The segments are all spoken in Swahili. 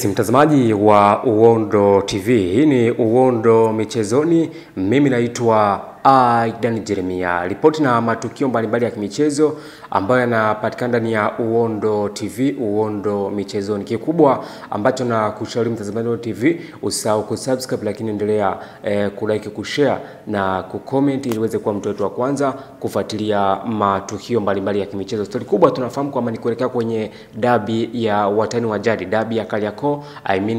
Mtazamaji wa Uondo TV, hii ni Uondo Michezoni. Mimi naitwa Aidan Jeremia. Ripoti na matukio mbalimbali ya kimichezo ambayo yanapatikana ndani ya Uondo TV, Uondo Michezoni. Kikubwa ambacho na kushauri mtazamaji wa TV, usahau kusubscribe, lakini endelea kulike, kushare na kucomment ili uweze kuwa mtu wetu wa kwanza kufuatilia matukio mbalimbali ya kimichezo. Story kubwa tunafahamu kwamba ni kuelekea kwenye dabi ya watani wa jadi, dabi ya Kariakoo,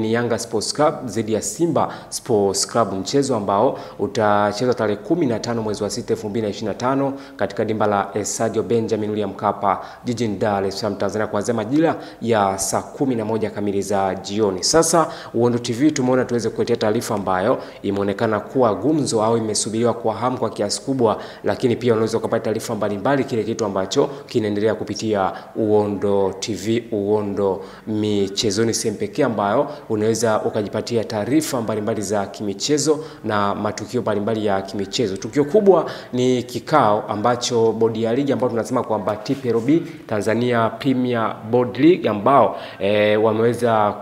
Yanga Sports Club dhidi ya Simba Sports Club, mchezo ambao utachezwa tarehe 15 mwezi wa 6 2025 katika dimba la Estadio Benjamin William Mkapa jijini Dar es Salaam, Tanzania, kuanzia majira ya saa 11 kamili za jioni. Sasa Uondo TV tumeona tuweze kuletea taarifa ambayo imeonekana kuwa gumzo au imesubiriwa kwa hamu kwa kiasi kubwa, lakini pia unaweza kupata taarifa mbalimbali, kile kitu ambacho kinaendelea kupitia Uondo TV, Uondo Michezoni, sehemu pekee ambayo unaweza ukajipatia taarifa mbalimbali za kimichezo na matukio mbalimbali ya kimichezo. Tukio kubwa ni kikao ambacho bodi ya ligi ambao tunasema kwamba TPLB, Tanzania Premier Board League, ambao wameweza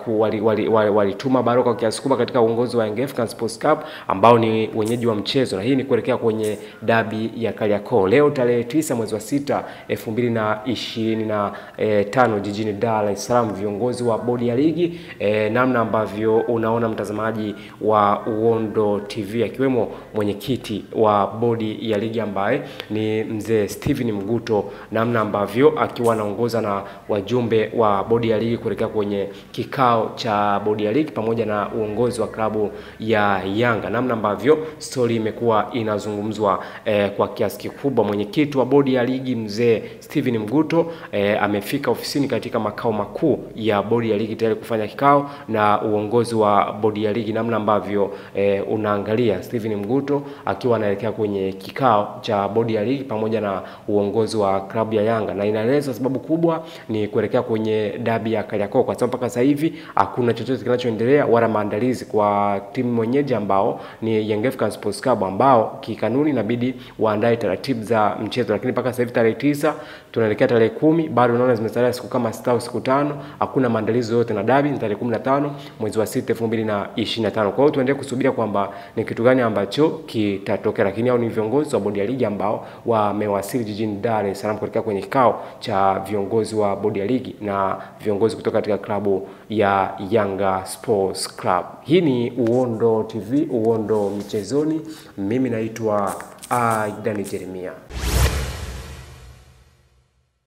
walituma barua kwa kiasi kubwa katika uongozi wa Yanga Sports Club ambao ni wenyeji wa mchezo, na hii ni kuelekea kwenye dabi ya Kariakoo leo tarehe 9 mwezi wa 6 2025 jijini Dar es Salaam. Viongozi wa bodi ya ligi, namna ambavyo unaona mtazamaji wa Uondo TV, akiwemo mwenyekiti wa bodi ya ligi ambaye ni mzee Steven Mguto, namna ambavyo akiwa anaongoza na wajumbe wa bodi ya ligi kuelekea kwenye kikao cha bodi ya ligi pamoja na uongozi wa klabu ya Yanga, namna ambavyo story imekuwa inazungumzwa kwa kiasi kikubwa. Mwenyekiti wa bodi ya ligi mzee Steven Mguto amefika ofisini katika makao makuu ya bodi ya ligi tayari kufanya kikao na uongozi wa bodi ya ligi, namna ambavyo unaangalia Steven Mguto akiwa anaelekea kwenye kikao cha bodi ya ligi pamoja na uongozi wa klabu ya Yanga, na inaeleza sababu kubwa ni kuelekea kwenye dabi ya Kariakoo, kwa sababu mpaka sasa hivi hakuna chochote kinachoendelea wala maandalizi kwa timu mwenyeji ambao ni Yanga Sports Club, ambao kikanuni inabidi waandae taratibu za mchezo, lakini mpaka sasa hivi tarehe 9 tunaelekea tarehe 10, bado unaona zimesalia siku kama 6 au siku 5, hakuna maandalizi yote, na dabi ni tarehe 15 mwezi wa 6 2025. Kwa hiyo tuendelee kusubiria kwamba ni kitu gani ambacho kitatokea, lakini hao ni viongozi wa bodi ya ligi ambao wamewasili jijini Dar es Salaam kuelekea kwenye kikao cha viongozi wa bodi ya ligi na viongozi kutoka katika klabu ya Yanga Sports Club. Hii ni Uondo TV, Uondo Michezoni. Mimi naitwa Aidan Jeremia.